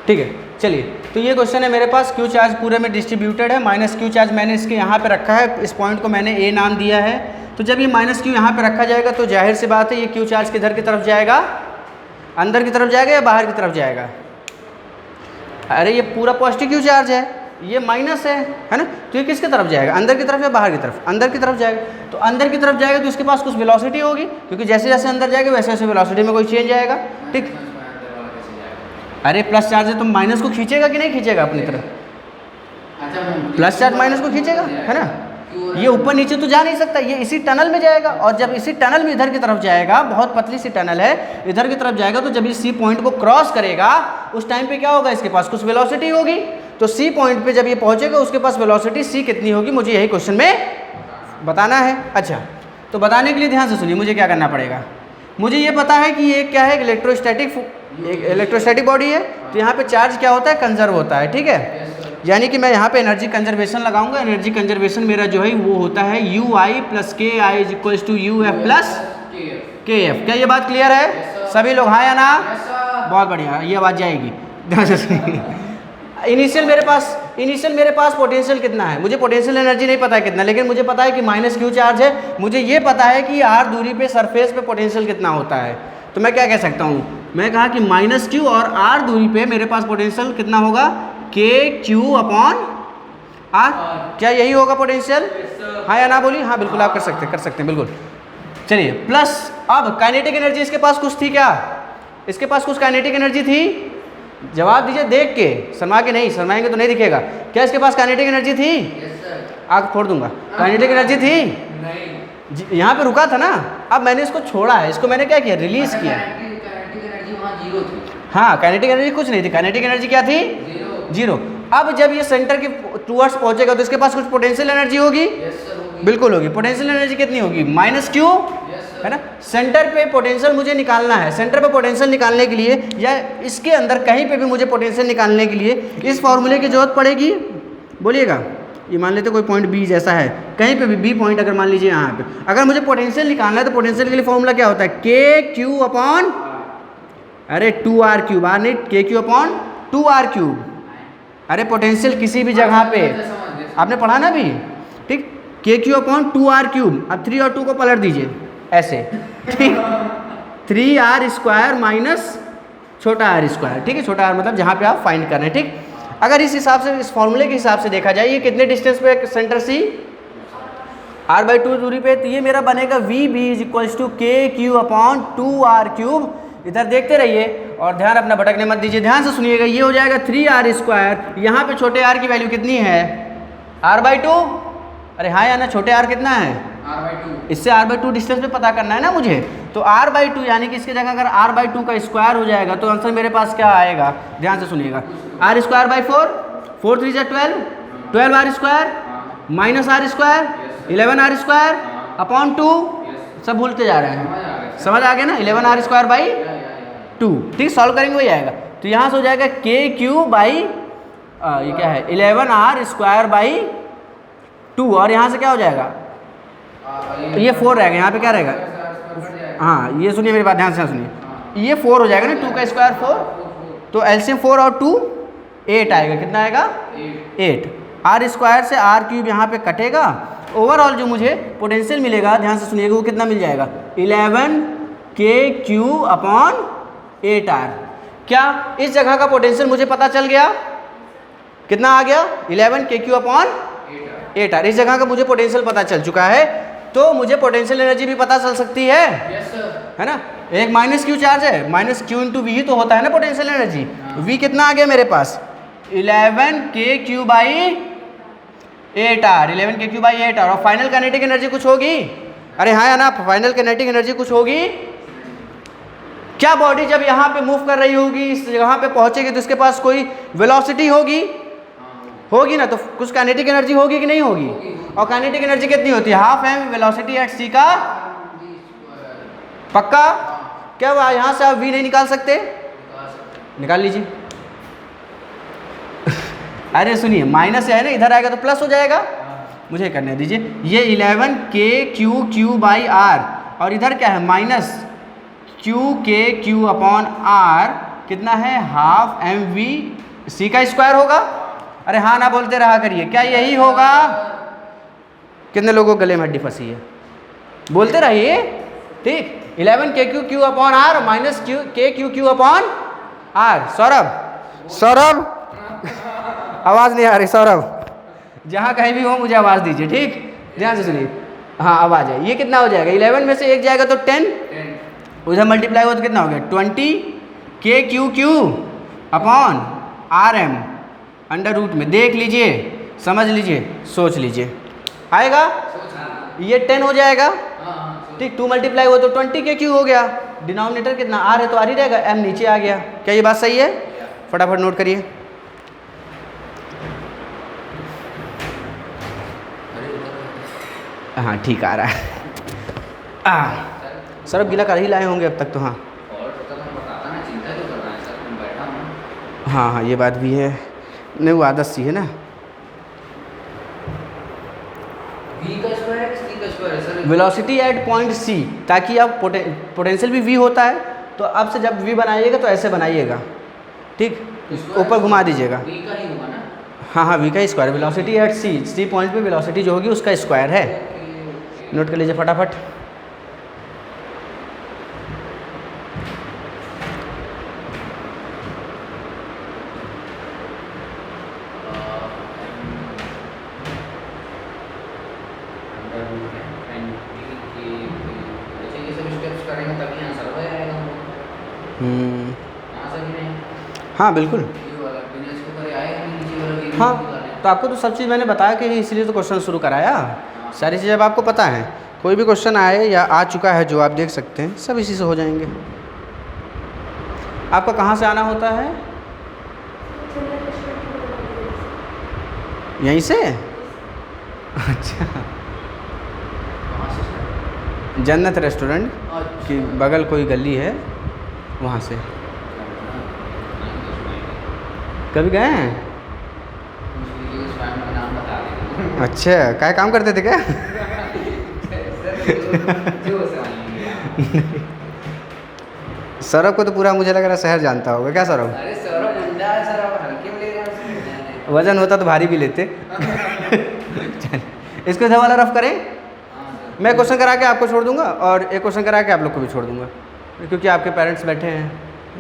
ठीक है, चलिए तो ये क्वेश्चन है मेरे पास, क्यू चार्ज पूरे में डिस्ट्रीब्यूटेड है, माइनस क्यू चार्ज मैंने इसके यहाँ पे रखा है, इस पॉइंट को मैंने ए नाम दिया है। तो जब ये माइनस क्यू यहाँ पे रखा जाएगा तो जाहिर सी बात है ये क्यू चार्ज किधर की तरफ जाएगा, अंदर की तरफ जाएगा या बाहर की तरफ जाएगा? अरे ये पूरा पॉजिटिव क्यू चार्ज है, ये माइनस है ना, तो ये किसकी तरफ जाएगा, अंदर की तरफ या बाहर की तरफ? अंदर की तरफ जाएगा। तो अंदर की तरफ जाएगा तो इसके पास कुछ वेलोसिटी होगी, क्योंकि जैसे जैसे अंदर जाएगा वैसे वैसे वेलोसिटी में कोई चेंज आएगा। ठीक, अरे प्लस चार्ज है तो माइनस को खींचेगा कि नहीं खींचेगा अपनी तरफ? प्लस चार्ज माइनस को खींचेगा, है ना। ये ऊपर नीचे तो जा नहीं सकता, ये इसी टनल में जाएगा, और जब इसी टनल में इधर की तरफ जाएगा, बहुत पतली सी टनल है, इधर की तरफ जाएगा तो जब इस सी पॉइंट को क्रॉस करेगा उस टाइम पे क्या होगा, इसके पास कुछ वेलोसिटी होगी। तो सी पॉइंट पे जब ये पहुंचेगा उसके पास वेलोसिटी सी कितनी होगी, मुझे यही क्वेश्चन में बताना है। अच्छा, तो बताने के लिए ध्यान से सुनिए, मुझे क्या करना पड़ेगा। मुझे ये पता है कि ये क्या है, इलेक्ट्रोस्टैटिक बॉडी है, तो यहाँ पे चार्ज क्या होता है, कंजर्व होता है। ठीक है, यानी कि मैं यहाँ पे एनर्जी कंजर्वेशन लगाऊंगा। एनर्जी कंजर्वेशन मेरा जो है वो होता है you I plus K I is equals to U F plus K F. क्या ये बात क्लियर है सभी लोग, हाँ या ना? बहुत बढ़िया, ये बात जाएगी। इनिशियल मेरे पास पोटेंशियल कितना है, मुझे पोटेंशियल एनर्जी नहीं पता है कितना, लेकिन मुझे पता है कि माइनस क्यू चार्ज है। मुझे ये पता है कि आर दूरी पे सरफेस पे पोटेंशियल कितना होता है। तो मैं क्या कह सकता हूँ, मैं कहा कि माइनस क्यू और आर दूरी पे मेरे पास पोटेंशियल कितना होगा, के क्यू अपॉन आर। क्या यही होगा पोटेंशियल, हाँ या ना बोलिए? हाँ बिल्कुल, आप कर सकते हैं बिल्कुल। चलिए प्लस, अब काइनेटिक एनर्जी इसके पास कुछ थी क्या, इसके पास कुछ काइनेटिक एनर्जी थी? जवाब दीजिए देख के, शर्मा के नहीं, शर्माएंगे तो नहीं दिखेगा। क्या इसके पास काइनेटिक एनर्जी थी? आग फोड़ दूंगा। काइनेटिक एनर्जी थी, यहाँ पे रुका था ना, अब मैंने इसको छोड़ा है, इसको मैंने क्या किया, रिलीज किया। हाँ, काइनेटिक एनर्जी कुछ नहीं थी, काइनेटिक एनर्जी क्या थी, जीरो। अब जब ये सेंटर के टूवर्ड्स पहुंचेगा तो इसके पास कुछ पोटेंशियल एनर्जी होगी, बिल्कुल होगी। पोटेंशियल एनर्जी कितनी होगी, माइनस क्यू, है ना। सेंटर पे पोटेंशियल मुझे निकालना है, सेंटर पे पोटेंशियल निकालने के लिए या इसके अंदर कहीं पे भी मुझे पोटेंशियल निकालने के लिए इस फॉर्मूले की जरूरत पड़ेगी। बोलिएगा, ये मान लेते कोई पॉइंट बी जैसा है, कहीं पे भी बी पॉइंट अगर मान लीजिए यहाँ पे, अगर मुझे पोटेंशियल निकालना है तो पोटेंशियल के लिए फॉर्मूला क्या होता है, के क्यू अपॉन, अरे 2r क्यूब, आर नहीं, के क्यू अपॉन 2r क्यूब। अरे पोटेंशियल किसी भी जगह पे आपने पढ़ा ना भी, ठीक, के क्यू अपॉन 2r क्यूब। अब 3 और 2 को पलट दीजिए ऐसे, ठीक, 3r स्क्वायर माइनस छोटा r स्क्वायर। ठीक है, छोटा r मतलब जहाँ पे आप फाइंड कर रहे हैं। ठीक, अगर इस हिसाब से, इस फॉर्मूले के हिसाब से देखा जाए, ये कितने डिस्टेंस पे सेंटर सी, r/2 दूरी पे, तो ये मेरा बनेगा V B is equals to K Q upon 2r cube. इधर देखते रहिए और ध्यान अपना भटकने मत दीजिए, ध्यान से सुनिएगा। ये हो जाएगा 3r स्क्वायर, यहाँ पे छोटे r की वैल्यू कितनी है, r/2। अरे हाँ या ना, छोटे r कितना है, r/2। इससे r/2 डिस्टेंस पे पता करना है ना मुझे, तो r/2 यानी कि इसकी जगह अगर r/2 का स्क्वायर हो जाएगा तो आंसर मेरे पास क्या आएगा, ध्यान से सुनिएगा, r square by 4, 4 3 12, 12r square minus r square 11r square upon 2। सब भूलते जा रहे हैं, समझ आ गया ना, 11r स्क्वायर बाई 2। ठीक, सॉल्व करेंगे वही आएगा। तो यहाँ से हो जाएगा के क्यू बाई, ये क्या है, 11r स्क्वायर बाई 2, और यहाँ से क्या हो जाएगा, ये 4 रहेगा, यहाँ पे क्या रहेगा, हाँ ये सुनिए मेरी बात ध्यान से सुनिए, ये 4 हो जाएगा ना, 2 का स्क्वायर 4, तो एलसीएम 4 और 2 8 आएगा। कितना आएगा, 8। r स्क्वायर से r क्यूब यहाँ पे कटेगा, ओवरऑल जो मुझे पोटेंशियल मिलेगा, ध्यान से सुनिएगा, वो कितना मिल जाएगा, 11 के क्यू अपॉन 8r। क्या इस जगह का पोटेंशियल मुझे पता चल गया, कितना आ गया, 11 के क्यू अपॉन 8r। इस जगह का मुझे पोटेंशियल पता चल चुका है, तो मुझे पोटेंशियल एनर्जी भी पता चल सकती है, है ना। एक माइनस क्यू चार्ज है, माइनस क्यू इंटू वी तो होता है ना पोटेंशियल एनर्जी। वी कितना आ गया मेरे पास, 11 के क्यू बाई 8r, 11 के क्यू बाई 8r। और फाइनल काइनेटिक एनर्जी कुछ होगी, अरे हाँ या ना, फाइनल काइनेटिक एनर्जी कुछ होगी। क्या बॉडी जब यहाँ पे मूव कर रही होगी, इस जगह पे पहुंचेगी तो इसके पास कोई वेलोसिटी होगी, होगी ना, तो कुछ काइनेटिक एनर्जी होगी कि नहीं होगी। और काइनेटिक एनर्जी कितनी होती है, हाफ एम वेलोसिटी एट सी का, पक्का। क्या यहाँ से आप वी नहीं निकाल सकते, निकाल लीजिए। अरे सुनिए, माइनस है ना, इधर आएगा तो प्लस हो जाएगा, मुझे करने दीजिए। ये 11 के क्यू बाई आर, और इधर क्या है, माइनस क्यू के क्यू अपॉन आर कितना है, हाफ mv/c का स्क्वायर होगा। अरे हाँ ना बोलते रहा करिए, क्या यही होगा? कितने लोगों को गले में हड्डी फंसी है? बोलते रहिए, ठीक। 11 KQ upon R minus KQ upon R. Saurabh आवाज नहीं आ रही, सौरभ जहाँ कहीं भी हो मुझे आवाज दीजिए, ठीक। ध्यान से सुनिए, हाँ आवाज है। ये कितना हो जाएगा, 11 में से एक जाएगा तो 10, उधर मल्टीप्लाई हुआ तो कितना हो गया, 20 KQ upon RM under root में। देख लीजिए, समझ लीजिए, सोच लीजिए, आएगा ये 10 हो जाएगा, ठीक। 2 मल्टीप्लाई हुआ तो 20 KQ हो गया। डिनोमिनेटर कितना आर है तो आर ही रहेगा, m नीचे आ गया। क्या ये बात सही है? फटाफट नोट करिए। हाँ ठीक आ रहा है। सर अब गीला कर ही लाए होंगे अब तक तो। हाँ हाँ हाँ ये बात भी है, नहीं वो आदत सी है ना। वेलोसिटी एट पॉइंट C, ताकि अब पोटेंशियल भी V होता है, तो अब से जब V बनाइएगा तो ऐसे बनाइएगा, ठीक। ऊपर घुमा दीजिएगा। हाँ हाँ V का square, velocity at C point पे वेलोसिटी जो होगी उसका स्क्वायर है। नोट कर लीजिए फटाफट। हाँ बिल्कुल, हाँ तो आपको तो सब चीज़ मैंने बताया कि इसलिए तो क्वेश्चन शुरू कराया। सारी चीज़ अब आपको पता है, कोई भी क्वेश्चन आए या आ चुका है जो आप देख सकते हैं, सब इसी से हो जाएंगे। आपका कहाँ से आना होता है? यहीं से? अच्छा, जन्नत रेस्टोरेंट की बगल कोई गली है, वहाँ से। कभी गए हैं? अच्छा, क्या काम करते थे क्या? सौरभ को तो पूरा मुझे लग रहा है शहर जानता होगा, क्या सौरभ? अरे सौरभ गुंडा है सर, आप हल्के में ले रहे हैं। वजन होता तो भारी भी लेते। इसको इधर वाला रफ करें, मैं क्वेश्चन करा के आपको छोड़ दूंगा और एक क्वेश्चन करा के आप लोग को भी छोड़ दूंगा, क्योंकि आपके पेरेंट्स बैठे हैं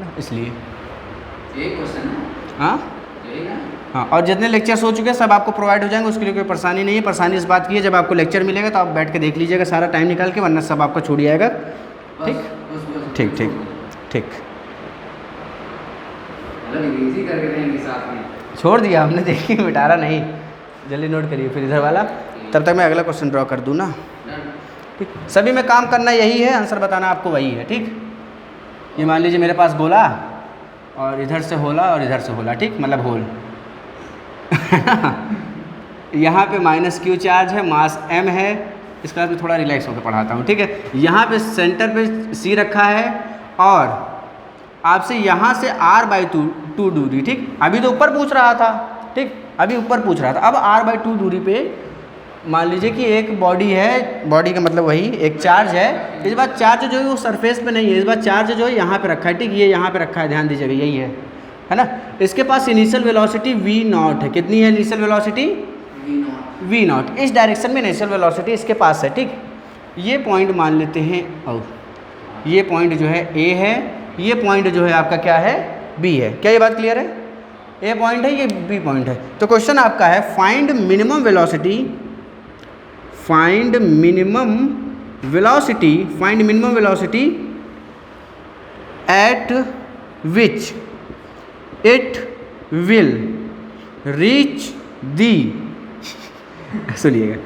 ना, इसलिए। एक क्वेश्चन है? हाँ हाँ, और जितने लेक्चर्स हो चुके हैं सब आपको प्रोवाइड हो जाएंगे, उसके लिए कोई परेशानी नहीं है। परेशानी इस बात की है, जब आपको लेक्चर मिलेगा तो आप बैठ के देख लीजिएगा सारा टाइम निकाल के, वरना सब आपको छूट जाएगा। ठीक ठीक ठीक ठीक, छोड़ दिया हमने, देखिए मिटारा नहीं। जल्दी नोट करिए फिर इधर वाला, तब तक मैं अगला क्वेश्चन ड्रॉ कर दूँ ना। ठीक, सभी में काम करना यही है, आंसर बताना आपको वही है। ठीक, ये मान लीजिए मेरे पास गोला और इधर से होला और इधर से होला, ठीक, मतलब होल। यहाँ पे -q चार्ज है, मास m है। इसके बाद मैं थोड़ा रिलैक्स होकर पढ़ाता हूँ, ठीक है। यहाँ पे सेंटर पे c रखा है और आपसे यहाँ से r/2 दूरी, ठीक। अभी तो ऊपर पूछ रहा था, ठीक, अभी ऊपर पूछ रहा था। अब r/2 दूरी पे मान लीजिए कि एक बॉडी है, बॉडी का मतलब वही एक चार्ज है। इस बार चार्ज जो है वो सरफेस पे नहीं है, इस बार चार्ज जो है यहाँ पे रखा है, ठीक, ये यहाँ पे रखा है, ध्यान दीजिएगा, यही है ना। इसके पास इनिशियल वेलोसिटी v0 है। कितनी है इनिशियल वेलोसिटी? v0। इस डायरेक्शन में इनिशियल वेलोसिटी इसके पास है, ठीक। ये पॉइंट मान लेते हैं, और ये पॉइंट जो है a है, ये पॉइंट जो है आपका क्या है, b है। क्या ये बात क्लियर है? a पॉइंट है, ये b पॉइंट है। तो क्वेश्चन आपका है find minimum velocity, find minimum velocity at which it will reach दी, सुनिएगा,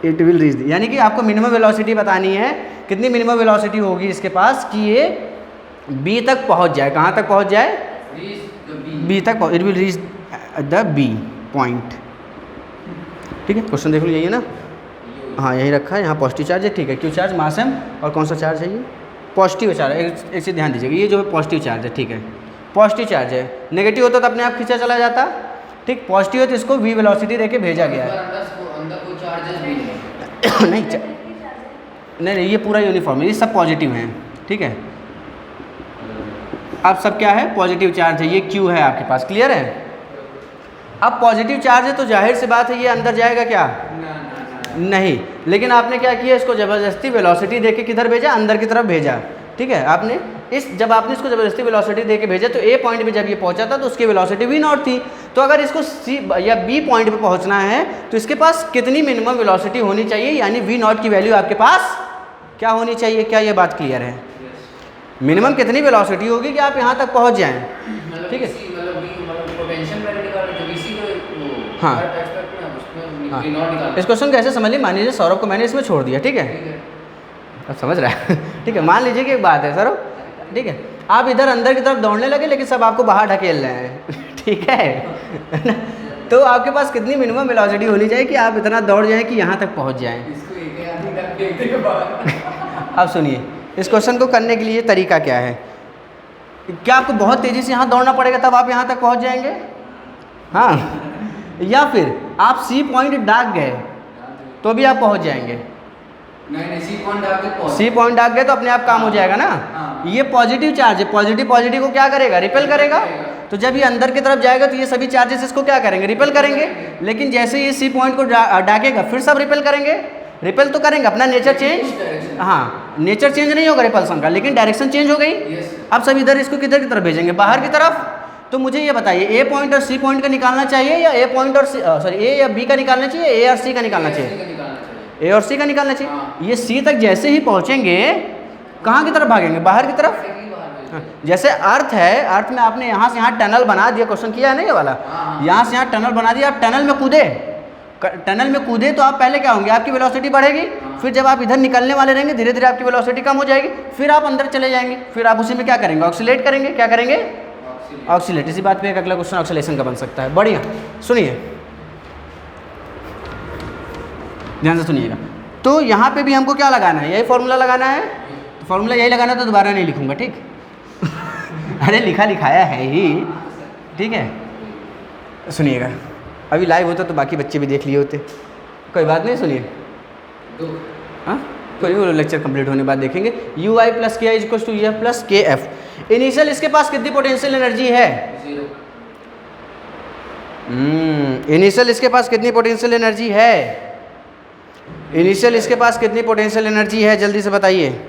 इट विल रीच दी, यानी कि आपको मिनिमम वेलोसिटी बतानी है। कितनी मिनिमम वेलोसिटी होगी इसके पास कि ये बी तक पहुंच जाए। कहाँ तक पहुंच जाए? बी तक। It will reach the B point, ठीक है। क्वेश्चन देख लो, यही है ना, हाँ यही रखा है, यहाँ पॉजिटिव चार्ज है, ठीक है। क्यू चार्ज मास m, और कौन सा चार्ज है ये? Positive charge. एक चीज़ ध्यान दीजिएगा, ये जो है पॉजिटिव चार्ज है, ठीक है, पॉजिटिव चार्ज है। नेगेटिव होता तो अपने आप खींचा चला जाता, ठीक। पॉजिटिव है तो इसको v वेलोसिटी देके भेजा गया है। नहीं, ये पूरा यूनिफॉर्म है, ये सब पॉजिटिव हैं, ठीक है। अब सब क्या है, पॉजिटिव चार्ज है, ये Q है आपके पास, क्लियर है। अब पॉजिटिव चार्ज है तो जाहिर सी बात है ये अंदर जाएगा क्या, नहीं, लेकिन आपने क्या किया, इसको ज़बरदस्ती वेलोसिटी दे के किधर भेजा, अंदर की तरफ भेजा, ठीक है। आपने जब आपने इसको ज़बरदस्ती वेलोसिटी दे के भेजा तो ए पॉइंट पे जब ये पहुंचा था तो उसकी वेलोसिटी v नॉट थी। तो अगर इसको सी या बी पॉइंट पे पहुंचना है तो इसके पास कितनी मिनिमम वेलोसिटी होनी चाहिए, यानी v नॉट की वैल्यू आपके पास क्या होनी चाहिए, क्या ये बात क्लियर है। मिनिमम कितनी वेलोसिटी होगी कि आप यहाँ तक पहुँच जाएँ, ठीक है। हाँ हाँ, इस क्वेश्चन को ऐसे समझ लीजिए, मान लीजिए सौरभ को मैंने इसमें छोड़ दिया, ठीक है, अब समझ रहा है ठीक है। मान लीजिए कि एक बात है सौरभ, ठीक है, आप इधर अंदर की तरफ दौड़ने लगे लेकिन सब आपको बाहर ढकेल रहे हैं ठीक है ना, तो आपके पास कितनी मिनिमम वेलोसिटी होनी चाहिए कि आप इतना दौड़ जाएं कि यहाँ तक पहुँच जाएं। अब सुनिए, इस क्वेश्चन को करने के लिए तरीका क्या है, क्या आपको बहुत तेज़ी से यहाँ दौड़ना पड़ेगा तब आप यहाँ तक पहुँच जाएंगे, हाँ, या फिर आप सी पॉइंट डाक गए तो भी आप पहुँच जाएंगे। नहीं, सी पॉइंट डाक गए तो अपने आप काम हो जाएगा ना। ये पॉजिटिव चार्ज है, पॉजिटिव को क्या करेगा, रिपेल करेगा। तो जब ये अंदर की तरफ जाएगा तो ये सभी चार्जेस इसको क्या करेंगे, रिपेल करेंगे। लेकिन जैसे ये सी पॉइंट को डाकेगा फिर सब रिपेल करेंगे, रिपेल तो करेंगे, अपना नेचर चेंज, हाँ, नेचर चेंज नहीं होगा रिपल्सन का, लेकिन डायरेक्शन चेंज हो गई। अब सब इधर इसको किधर की तरफ भेजेंगे, बाहर की तरफ। तो मुझे ये बताइए, ए पॉइंट और सी पॉइंट का निकालना चाहिए या ए पॉइंट और सॉरी ए या बी का निकालना चाहिए, ए और सी का निकालना चाहिए, ए और सी का निकालना चाहिए। ये सी तक जैसे ही पहुंचेंगे कहाँ की तरफ भागेंगे, बाहर की तरफ। जैसे अर्थ है, अर्थ में आपने यहाँ से यहाँ टनल बना दिया, क्वेश्चन किया है ना ये वाला, यहाँ से यहाँ टनल बना दिया, आप टनल में कूदे, टनल में कूदे तो आप पहले क्या होंगे, आपकी वेलोसिटी बढ़ेगी। फिर जब आप इधर निकलने वाले रहेंगे धीरे धीरे आपकी वेलोसिटी कम हो जाएगी, फिर आप अंदर चले जाएंगे, फिर आप उसी में क्या करेंगे, ऑक्सीलेट करेंगे। क्या करेंगे, ऑक्सीलेट। इसी बात पे एक अगला क्वेश्चन ऑक्सीलेशन का बन सकता है। बढ़िया, सुनिए ध्यान से सुनिएगा। तो यहाँ पे भी हमको क्या लगाना है, यही फॉर्मूला लगाना है। तो फॉर्मूला यही लगाना है, तो दोबारा नहीं लिखूंगा, ठीक अरे लिखाया है ही, ठीक है। सुनिएगा, अभी लाइव होता तो बाकी बच्चे भी देख लिए होते, कोई बात नहीं, सुनिए। हाँ, कोई नहीं, लेक्चर कंप्लीट होने के बाद देखेंगे। You I plus K I is equals to U F plus K F. Initial इसके पास कितनी पोटेंशियल एनर्जी है, इनिशियल इसके पास कितनी पोटेंशियल एनर्जी है, इनिशियल इसके पास कितनी पोटेंशियल एनर्जी है, जल्दी से बताइए।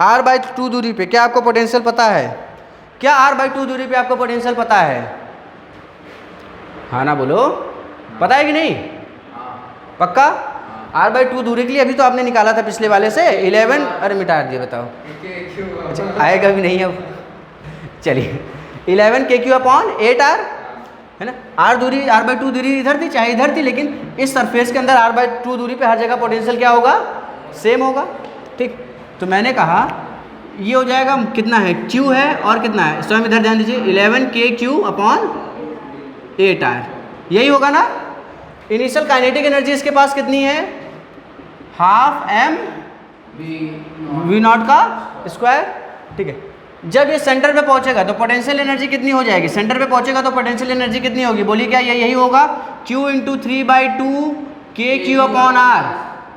r/2 दूरी पे क्या आपको पोटेंशियल पता है, क्या r/2 दूरी पे आपको पोटेंशियल पता है, हाँ ना बोलो, पता है कि नहीं, पक्का। r/2 दूरी के लिए अभी तो आपने निकाला था पिछले वाले से 11, अरे मिटा दिया, बताओ, अच्छा, आएगा भी नहीं अब, चलिए 11 KQ/8R है ना। r/2 दूरी इधर थी चाहे इधर थी, लेकिन इस सरफेस के अंदर r/2 दूरी पे हर जगह पोटेंशियल क्या होगा, सेम होगा, ठीक। तो मैंने कहा ये हो जाएगा, कितना है, Q है और कितना है, स्वयं इधर ध्यान दीजिए, 11 KQ/8R, यही होगा ना। इनिशियल काइनेटिक एनर्जी इसके पास कितनी है, हाफ m v नॉट का स्क्वायर, ठीक है। जब ये सेंटर पे पहुंचेगा तो पोटेंशियल एनर्जी कितनी हो जाएगी, सेंटर पे पहुंचेगा तो पोटेंशियल एनर्जी कितनी होगी, बोलिए, क्या यही होगा, Q × 3/2 KQ/R,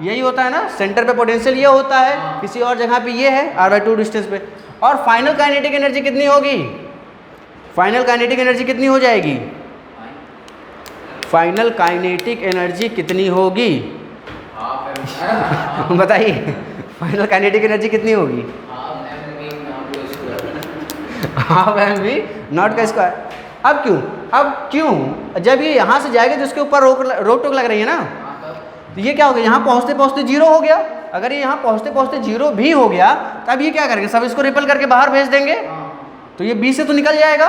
यही होता है ना। सेंटर पे पोटेंशियल ये होता है, किसी और जगह पे ये है, r/2 डिस्टेंस पे। और फाइनल काइनेटिक एनर्जी कितनी होगी, फाइनल काइनेटिक एनर्जी कितनी हो जाएगी, फाइनल काइनेटिक एनर्जी कितनी होगी बताइए, फाइनल काइनेटिक एनर्जी कितनी होगी, हाफ mv नॉट का स्क्वायर। अब क्यों जब ये यहाँ से जाएगा तो उसके ऊपर रोक टोक लग रही है ना, तो ये क्या हो गया, यहाँ पहुँचते पहुँचते जीरो हो गया। अगर ये यहाँ पहुँचते पहुँचते जीरो भी हो गया तब ये क्या करेंगे, सब इसको रिपेल करके बाहर भेज देंगे, तो ये बी से तो निकल जाएगा।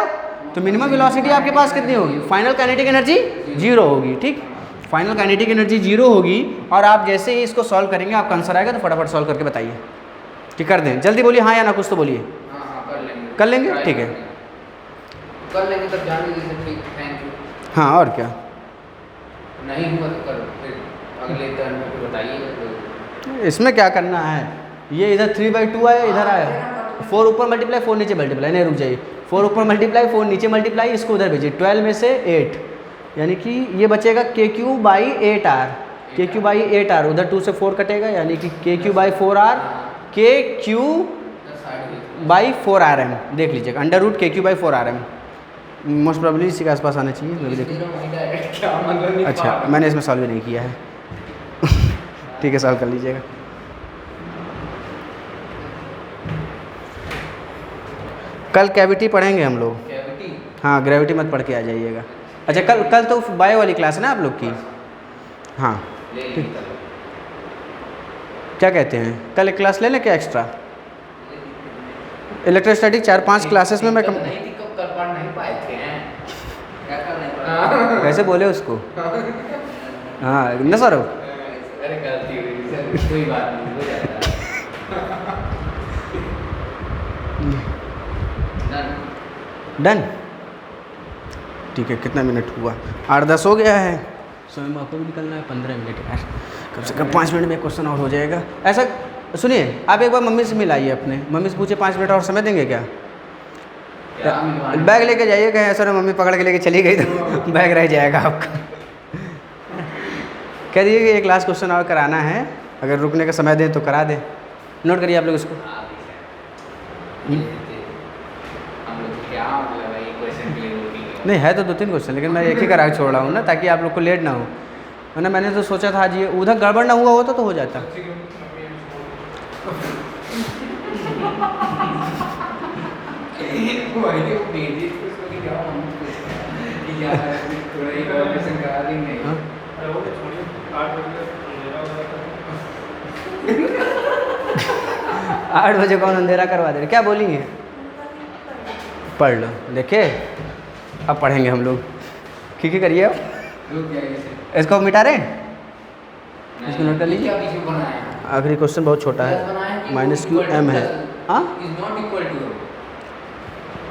तो मिनिमम वेलोसिटी आपके पास कितनी होगी, फाइनल काइनेटिक एनर्जी 0 होगी, ठीक। फाइनल काइनेटिक एनर्जी 0 होगी, और आप जैसे ही इसको सॉल्व करेंगे आपका आंसर आएगा, तो फटाफट सॉल्व करके बताइए, ठीक, कर दें, जल्दी बोलिए, हाँ या ना, कुछ तो बोलिए। कर लेंगे, ठीक है, कर लेंगे, तब जान लीजिए, ठीक, थैंक यू। हाँ, और क्या, नहीं हुआ तो कर फिर अगले टर्न में फिर बताइए। इसमें क्या करना है, ये इधर 3/2 आया, इधर आया 4 ऊपर मल्टीप्लाई 4 नीचे मल्टीप्लाई, नहीं रुक जाइए, 4 ऊपर मल्टीप्लाई 4 नीचे मल्टीप्लाई, इसको उधर भेजिए, 12 में से 8, यानी कि ये बचेगा KQ/8R, KQ/8R, उधर 2 से 4 कटेगा, यानी कि KQ/4R, KQ बाई 4RM देख लीजिएगा, under root KQ by 4RM most probably इसी के आसपास आना चाहिए। मैं भी देखूँ। क्या मतलब नहीं अच्छा मैंने इसमें सॉल्व भी नहीं किया है ठीक है, सॉल्व कर लीजिएगा। कल कैविटी पढ़ेंगे हम लोग। कैविटी? हाँ ग्रेविटी मत पढ़ के आ जाइएगा। अच्छा कल तो बायो वाली क्लास है ना आप लोग की? हाँ ले ठीक। ली कल। क्या कहते हैं, कल एक क्लास ले लें क्या एक्स्ट्रा? इलेक्ट्रोस्टैटिक 4-5 क्लासेस में मैं दिक्कत नहीं थी, कब कर पढ़ नहीं पाए थे हैं। क्या कर नहीं पाए? कैसे बोले उसको? हाँ न सर अरे गलती हुई सर, कोई बात नहीं, हो जाता है। डन ठीक है। कितना मिनट हुआ? 8-10 हो गया है। समय आपको भी निकलना है 15 मिनट यार, कम से कम 5 मिनट में क्वेश्चन और हो जाएगा। ऐसा सुनिए, आप एक बार मम्मी से मिलाइए अपने, मम्मी से पूछे 5 मिनट और समय देंगे क्या? क्या मिलवाना? बैग लेके जाइए, कहीं ऐसा ना मम्मी पकड़ के लेके चली गई तो बैग रह जाएगा आपका। कह दिए कि एक लास्ट क्वेश्चन और कराना है, अगर रुकने का समय दें तो करा दें। नोट करिए आप लोग इसको। हम लोग क्या मतलब है, एक क्वेश्चन के लिए रोटी है। नहीं है तो 2-3 क्वेश्चन, लेकिन मैं एक ही करा के छोड़ रहा हूँ ना, ताकि आप लोग को लेट ना हो। वरना मैंने तो सोचा था आज ये उधर गड़बड़ ना हुआ होता तो हो जाता। वही वो भेजी उसको कि क्या हम कि क्या थोड़ा एक और क्वेश्चन करा देंगे। हाँ? अरे वो छोड़िए, 8 बजे अंधेरा हो जाता है। 8 बजे कौन अंधेरा करवा दे रहे? क्या बोलेंगे? पढ़ लो। देखिए अब पढ़ेंगे हम लोग। ठीक है करिए अब। रुक जाइए इसे। इसको मिटा रहे हैं? इसको नोट कर लीजिए। क्या पीछे बनाया है? आखिरी क्वेश्चन बहुत छोटा है, -QM है। हाँ is not equal to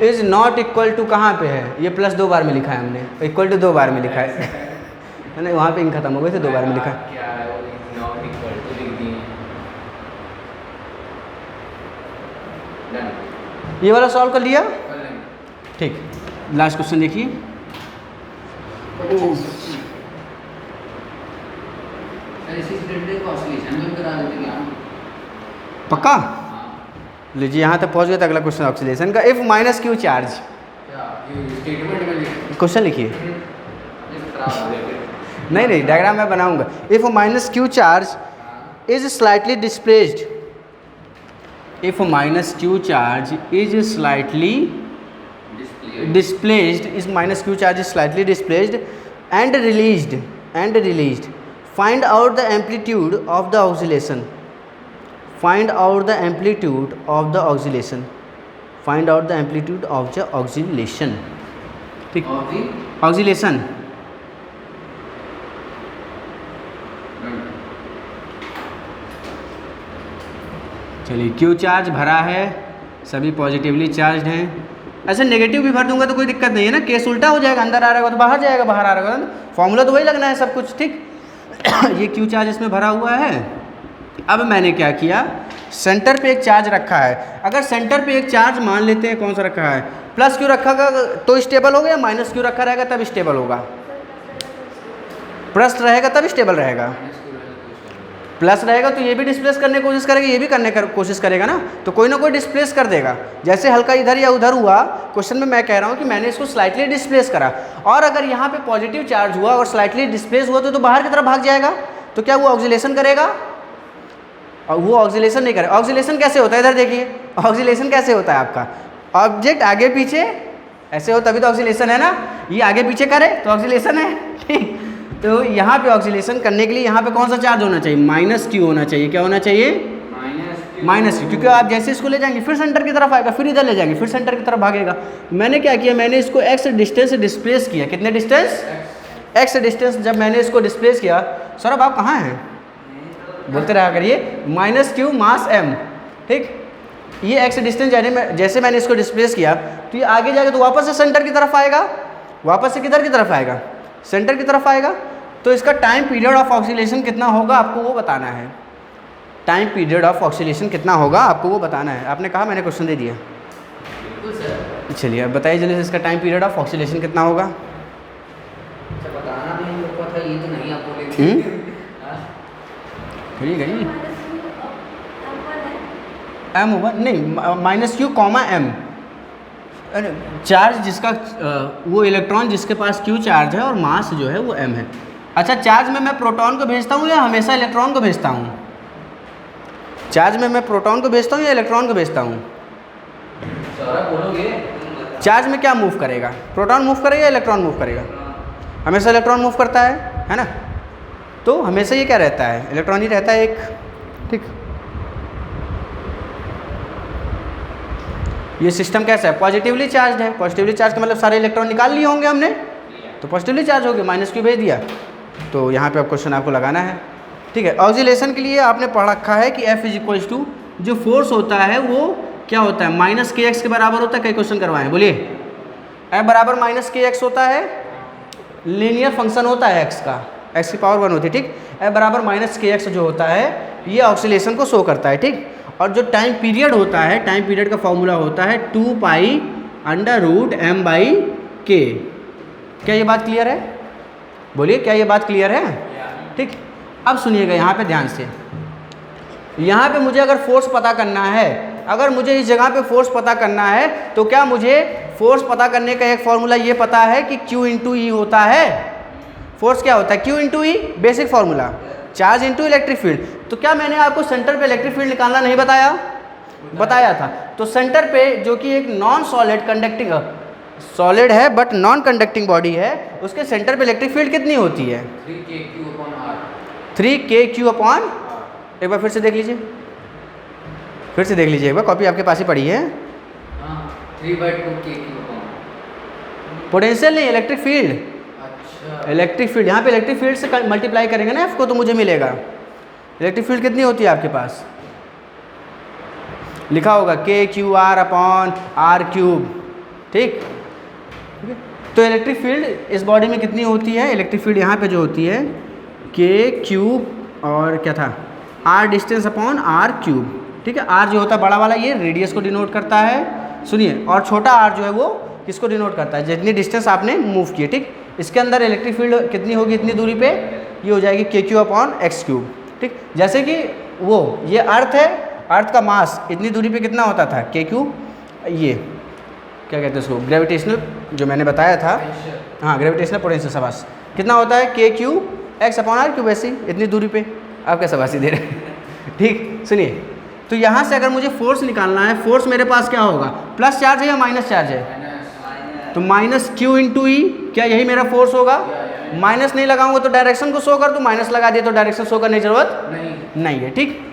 is not equal to कहाँ पे है? ये प्लस 2 बार में लिखा है हमने, इक्वल टू 2 बार में लिखा है नहीं वहाँ पे इंक खत्म हो गई थी, 2 बार में लिखा है। क्या है वो, इज नॉट इक्वल टू लिख दिए। डन, ये वाला सॉल्व कर लिया? कर लेंगे। ठीक, लास्ट क्वेश्चन देखिए। इसी स्टैंडर्ड को ऑसिलेशन में करा देते क्या? पक्का? हाँ। लीजिए यहाँ तक पहुँच गए तो अगला क्वेश्चन ऑक्सीडेशन का। इफ माइनस क्यू चार्ज, क्या ये स्टेटमेंट में लिख क्वेश्चन लिखिए। ये खराब हो गया फिर। नहीं डायग्राम मैं बनाऊंगा। If minus Q charge is slightly displaced, if minus Q charge is slightly displaced, is minus q charge is slightly displaced and released, find out the amplitude of the oscillation, find out the amplitude of the oscillation, find out the amplitude of the oscillation। ठीक, और भी oscillation। चलिए Q charge भरा है, सभी positively charge हैं। ऐसे negative भी भर दूंगा तो कोई दिक्कत नहीं है ना, केस उल्टा हो जाएगा, अंदर आ रहा होगा तो बाहर जाएगा, बाहर आ रहा होगा तो फॉर्मूला तो वही लगना है सब कुछ। ठीक ये क्यू चार्ज इसमें भरा हुआ है। अब मैंने क्या किया, सेंटर पे एक चार्ज रखा है। अगर सेंटर पे एक चार्ज मान लेते हैं, कौन सा रखा है, प्लस क्यू रखा तो स्टेबल हो गया, माइनस क्यू रखा रहेगा तब स्टेबल होगा, प्लस रहेगा तब स्टेबल रहेगा। प्लस रहेगा तो ये भी डिस्प्लेस करने की कोशिश करेगा, ये भी करने की कोशिश करेगा ना, तो कोई ना कोई डिस्प्लेस कर देगा। जैसे हल्का इधर या उधर हुआ, क्वेश्चन में मैं कह रहा हूँ कि मैंने इसको स्लाइटली डिस्प्लेस करा, और अगर यहाँ पे पॉजिटिव चार्ज हुआ और स्लाइटली डिस्प्लेस हुआ तो बाहर की तरफ भाग जाएगा, तो क्या वो ऑक्सीलेशन करेगा? और वो ऑक्सीलेशन नहीं करेगा। ऑक्सीलेशन कैसे होता है, इधर देखिए, ऑक्सीलेशन कैसे होता है आपका, ऑब्जेक्ट आगे पीछे ऐसे हो तभी तो ऑक्सीलेशन है ना, ये आगे पीछे करे तो ऑक्सीलेशन है। ठीक, तो यहाँ पे ऑक्सीलेशन करने के लिए यहाँ पे कौन सा चार्ज होना चाहिए, माइनस क्यू होना चाहिए। क्या होना चाहिए, माइनस क्यू, क्योंकि आप जैसे इसको ले जाएंगे फिर सेंटर की तरफ आएगा, फिर इधर ले जाएंगे फिर सेंटर की तरफ भागेगा। मैंने क्या किया, मैंने इसको एक्स डिस्टेंस से डिस्प्लेस किया। कितने डिस्टेंस, एक्स डिस्टेंस। जब मैंने इसको डिस्प्लेस किया, सौरभ आप कहाँ हैं, बोलते रहा करिए, माइनस क्यू मास एम। ठीक, ये एक्स डिस्टेंस जैसे मैंने इसको डिस्प्लेस किया तो ये आगे जाके तो वापस से सेंटर की तरफ आएगा, वापस से किधर की तरफ आएगा, सेंटर की तरफ आएगा। तो इसका टाइम पीरियड ऑफ ऑक्सीलेशन कितना होगा आपको वो बताना है। टाइम पीरियड ऑफ ऑक्सीलेशन कितना होगा आपको वो बताना है। आपने कहा, मैंने क्वेश्चन दे दिया। चलिए अब बताइए जल्दी से, इसका टाइम पीरियड ऑफ ऑक्सीलेशन कितना होगा। अच्छा बताना नहीं लोग था, ये तो नहीं आप बोलेंगे। करिए करिए। एम ओवर नहीं minus Q comma M, charge जिसका वो इलेक्ट्रॉन जिसके पास क्यू चार्ज है और मास जो है वो एम है। अच्छा, चार्ज में मैं प्रोटॉन को भेजता हूँ या हमेशा इलेक्ट्रॉन को भेजता हूँ? चार्ज में मैं प्रोटॉन को भेजता हूँ या इलेक्ट्रॉन को भेजता हूँ? चार्ज में क्या मूव करेगा? प्रोटॉन मूव करेगा या इलेक्ट्रॉन मूव करेगा? हमेशा इलेक्ट्रॉन मूव करता है ना? तो हमेशा ये क्या रहता है? इलेक्ट्रॉन ही रहता है एक। ठीक, ये सिस्टम कैसा है? पॉजिटिवली चार्ज है। पॉजिटिवली चार्ज का मतलब सारे इलेक्ट्रॉन निकाल लिए होंगे हमने, तो पॉजिटिवली चार्ज हो गया, माइनस क्यू भेज दिया। तो यहाँ पे अब क्वेश्चन आपको लगाना है। ठीक है, ऑक्सीलेशन के लिए आपने पढ़ रखा है कि F इज टू जो फोर्स होता है वो क्या होता है? माइनस के एक्स के बराबर होता है। कई क्वेश्चन करवाएं, बोलिए। F बराबर माइनस के एक्स होता है, लीनियर फंक्शन होता है एक्स का, एक्स की पावर 1 होती है। ठीक, F बराबर माइनस के एक्स जो होता है ये ऑक्सीलेशन को शो करता है। ठीक, और जो टाइम पीरियड होता है, टाइम पीरियड का फॉर्मूला होता है 2 pi under root M by K. क्या ये बात क्लियर है? बोलिए, क्या ये बात क्लियर है? ठीक, अब सुनिएगा यहाँ पे ध्यान से। यहाँ पे मुझे अगर फोर्स पता करना है, अगर मुझे इस जगह पे फोर्स पता करना है, तो क्या मुझे फोर्स पता करने का एक फॉर्मूला ये पता है कि Q इंटू ई होता है? फोर्स क्या होता है? Q into E, basic formula, charge into electric field. तो क्या मैंने आपको सेंटर पे इलेक्ट्रिक फील्ड निकालना नहीं बताया? बताया था। तो सेंटर पे जो कि एक नॉन सॉलिड कंडक्टिंग, सॉलिड है बट नॉन कंडक्टिंग बॉडी है, उसके सेंटर पे इलेक्ट्रिक फील्ड कितनी होती है? 3kq अपॉन, एक बार फिर से देख लीजिए, फिर से देख लीजिए एक बार, कॉपी आपके पास ही पड़ी है। 3/2kq पोटेंशियल नहीं, इलेक्ट्रिक फील्ड। अच्छा, इलेक्ट्रिक फील्ड, यहाँ पे इलेक्ट्रिक फील्ड से मल्टीप्लाई करेंगे ना F को, तो मुझे मिलेगा इलेक्ट्रिक फील्ड कितनी होती है आपके पास? लिखा होगा KQR अपॉन R क्यूब। ठीक, तो इलेक्ट्रिक फील्ड इस बॉडी में कितनी होती है? इलेक्ट्रिक फील्ड यहाँ पे जो होती है K क्यूब और क्या था R distance upon R cube. ठीक है, R जो होता है बड़ा वाला ये रेडियस को डिनोट करता है, सुनिए, और छोटा R जो है वो किसको डिनोट करता है? जितनी डिस्टेंस आपने मूव की है। ठीक, इसके अंदर इलेक्ट्रिक फील्ड कितनी होगी इतनी दूरी पे? ये हो जाएगी KQ अपॉन X क्यूब। ठीक, जैसे कि वो ये अर्थ है, अर्थ का मास इतनी दूरी पे कितना होता था? KQ, ये क्या कहते हैं उसको, ग्रेविटेशनल जो मैंने बताया था, हाँ ग्रेविटेशनल पोटेंशियल शाबाश, कितना होता है? KQ X upon R cube. ऐसी इतनी दूरी पे आप क्या शाबाशी दे रहे हैं? ठीक, सुनिए, तो यहाँ से अगर मुझे फोर्स निकालना है, फोर्स मेरे पास क्या होगा? प्लस चार्ज है या माइनस चार्ज है? तो माइनस Q इंटू ई, क्या यही मेरा फोर्स होगा? माइनस नहीं लगाऊंगा तो डायरेक्शन को शो कर दूँ, माइनस लगा दिया तो डायरेक्शन शो करने की जरूरत नहीं है। ठीक,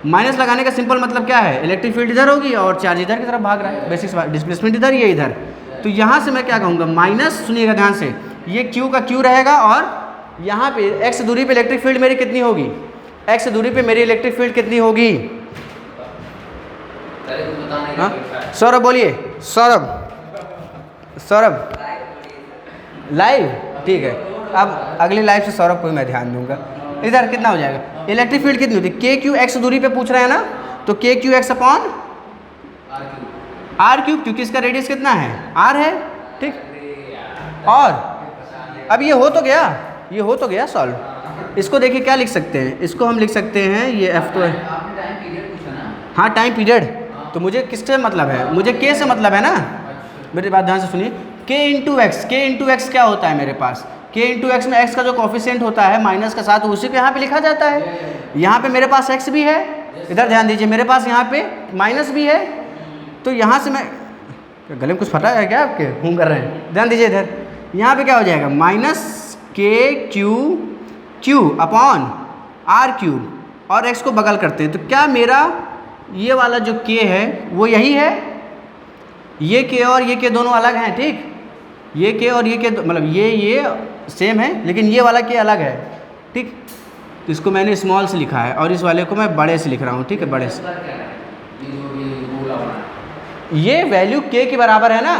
माइनस लगाने का सिंपल मतलब क्या है? इलेक्ट्रिक फील्ड इधर होगी और चार्ज इधर की तरफ भाग रहा है, बेसिक डिस्प्लेसमेंट इधर, ये इधर। तो यहाँ से मैं क्या कहूँगा? माइनस, सुनिएगा ध्यान से, ये Q का Q रहेगा और यहाँ पे x दूरी पे इलेक्ट्रिक फील्ड मेरी कितनी होगी? x दूरी पे मेरी इलेक्ट्रिक फील्ड कितनी होगी? हाँ सौरभ बोलिए, सौरभ, सौरभ लाइव। ठीक है, अब अगली लाइव से सौरभ को मैं ध्यान दूंगा। इधर कितना हो जाएगा? इलेक्ट्रिक फील्ड कितनी होती है? KQ X दूरी पे पूछ रहे हैं ना, तो KQ X upon R cube, क्योंकि इसका रेडियस कितना है? R है। ठीक, और अब ये हो तो गया, ये हो तो गया सॉल्व। इसको देखिए क्या लिख सकते हैं? इसको हम लिख सकते हैं, ये F तो है, हाँ टाइम पीरियड। तो मुझे किससे मतलब है? मुझे K से मतलब है ना। मेरी बात ध्यान से सुनिए, K into x, K into x क्या होता है मेरे पास? K इंटू एक्स में x का जो कॉफिशिएंट होता है माइनस का साथ, उसी को यहाँ पे लिखा जाता है। यहाँ पे मेरे पास x भी है, इधर ध्यान दीजिए, मेरे पास यहाँ पे माइनस भी है। तो यहाँ से मैं, गले में कुछ फटा है क्या आपके? हूँ कर रहे हैं, ध्यान दीजिए इधर, यहाँ पे क्या हो जाएगा? Minus KQ upon R cube, और x को बगल करते हैं। तो क्या मेरा ये वाला जो K है वो यही है? ये K और ये K दोनों अलग हैं। ठीक, ये K और ये K मतलब ये सेम है, लेकिन ये वाला K अलग है। ठीक, तो इसको मैंने स्मॉल से लिखा है और इस वाले को मैं बड़े से लिख रहा हूँ। ठीक है, बड़े से। ये वैल्यू K के बराबर है ना,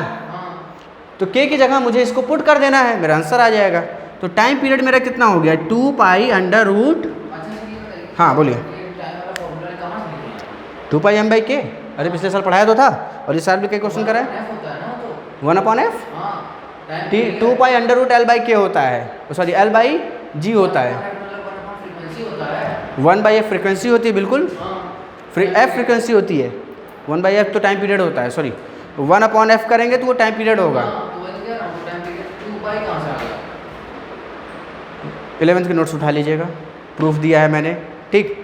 तो K की जगह मुझे इसको पुट कर देना है, मेरा आंसर आ जाएगा। तो टाइम पीरियड मेरा कितना हो गया? 2 पाई अंडर रूट, हाँ बोलिए, 2 पाई एम बाई के। अरे पिछले साल पढ़ाया तो था, और इस साल भी कई क्वेश्चन करा है। 1 upon F, 2 pi under root L by K होता है, सॉरी एल बाई जी होता है। 1 बाई एफ फ्रिक्वेंसी होती है, बिल्कुल एफ फ्रीक्वेंसी होती है, 1/f तो टाइम पीरियड होता है, सॉरी 1/f करेंगे तो वो टाइम पीरियड होगा। हाँ, तो वही कह रहा हूँ, टाइम पीरियड 2 कहाँ से आ गया? 11th के नोट्स उठा लीजिएगा, प्रूफ दिया है मैंने, ठीक।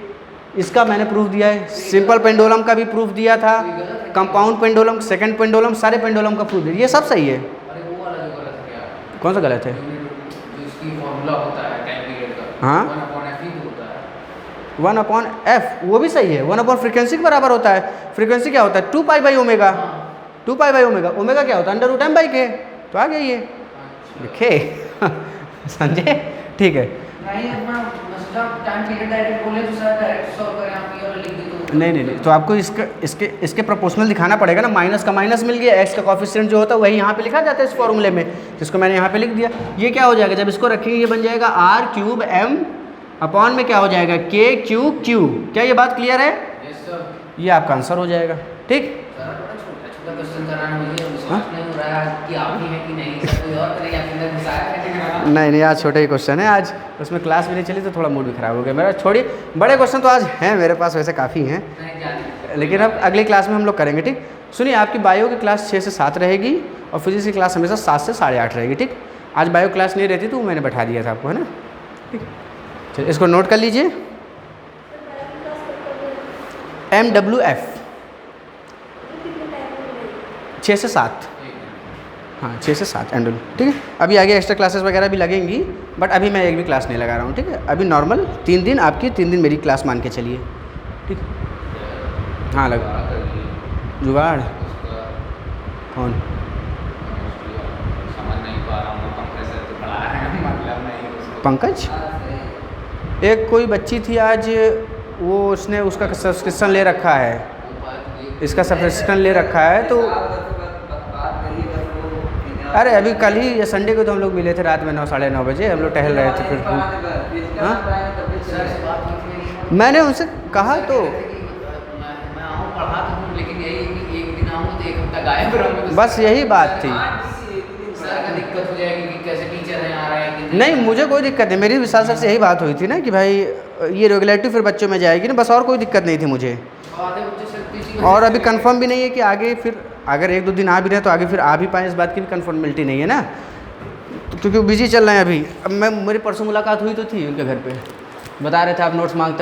इसका मैंने प्रूफ दिया है, सिंपल पेंडुलम का भी प्रूफ दिया था, कंपाउंड पेंडुलम, सेकंड पेंडुलम, सारे पेंडुलम का प्रूफ दिया, ये सब सही है। अरे वो वाला जो गलत है क्या? कौन सा गलत है? जो इसकी फॉर्मूला होता है टाइम पीरियड का, हाँ 1/f ही तो होता है। 1/f वो भी सही है, 1 फ्रीक्वेंसी के बराबर होता है। फ्रीक्वेंसी क्या होता है? 2π/ओमेगा। 2π/ओमेगा, ओमेगा क्या होता है? √m/k। तो आ गया ये, लिखे समझे? ठीक है। नहीं अपना मतलब टाइम पीरियड डायरेक्ट बोले तो सर डायरेक्ट सॉल्व करें, आप ये वाला लिख दी तो नहीं, तो आपको इसके प्रोपोर्शनल दिखाना पड़ेगा ना, माइनस का माइनस मिल गया, एक्स का कॉफिशिएंट जो होता है वही यहाँ पे लिखा जाता है इस फॉर्मूले में, जिसको मैंने यहाँ पे लिख दिया। ये क्या हो जाएगा जब इसको रखेंगे, ये बन जाएगा r³ m अपॉन में क्या हो जाएगा k3q। क्या ये बात क्लियर है? Yes sir. ये आपका आंसर हो जाएगा, ठीक। सर बड़ा छोटा क्वेश्चन कराना, मुझे विश्वास नहीं हो रहा है कि आप ही है कि नहीं, सर कोई और तरह आपके अंदर घुसाया है। नहीं, आज छोटा ही क्वेश्चन है, आज उसमें क्लास भी नहीं चली तो थोड़ा मूड भी खराब हो गया मेरा। छोड़िए, बड़े क्वेश्चन तो आज हैं मेरे पास, वैसे काफ़ी हैं, नहीं जाने, लेकिन अब अगली क्लास में हम लोग करेंगे, ठीक। सुनिए, आपकी बायो की क्लास 6 से 7 रहेगी और फिजिक्स की क्लास हमेशा 7 से 8:30 रहेगी, ठीक। आज बायो क्लास नहीं रहती तो मैंने बैठा दिया था आपको, है ना, ठीक। चलिए इसको नोट कर लीजिए, MWF 6 से 7, हाँ 6 से 7 एंडल, ठीक है। अभी आगे एक्स्ट्रा क्लासेस वगैरह भी लगेंगी, बट अभी मैं एक भी क्लास नहीं लगा रहा हूँ, ठीक है। अभी नॉर्मल 3 दिन आपकी, 3 दिन मेरी क्लास मान के चलिए, ठीक। हाँ लगा जुगाड़ कौन? समझ नहीं पा रहा हूँ, कंप्रेसर तो बड़ा है, मतलब नहीं उसको। पंकज, एक कोई बच्ची थी आज, वो उसने उसका सब्सक्रिप्शन ले रखा है, इसका सब्सक्रिप्शन ले रखा है, तो अरे अभी कल ही या संडे को तो हम लोग मिले थे रात में 9 साढ़े 9 बजे, हम लोग टहल रहे थे, फिर हाँ मैंने उनसे कहा तो मैं आऊँ पढ़ा तो हूँ, लेकिन यही कि एक दिन आऊँ तो एक हफ्ता गायब रहूँ। बस यही बात थी। सर का दिक्कत हो जाएगी कि कैसे टीचर हैं आ रहे हैं कि नहीं, मुझे कोई दिक्कत नहीं, मेरी विशाल सर से यही बात हुई थी ना कि भाई ये रेगुलेटिव फिर बच्चों में जाएगी ना, बस, और कोई दिक्कत नहीं थी मुझे। और अभी कंफर्म भी नहीं है कि आगे फिर अगर 1-2 दिन आ भी रहे तो आगे फिर आ भी पाए, इस बात की भी कंफर्मेबिलिटी नहीं है ना, तो क्योंकि बिजी चल रहे हैं अभी। अब मेरी परसों मुलाकात हुई तो थी उनके घर पे, बता रहे थे आप नोट्स मांगते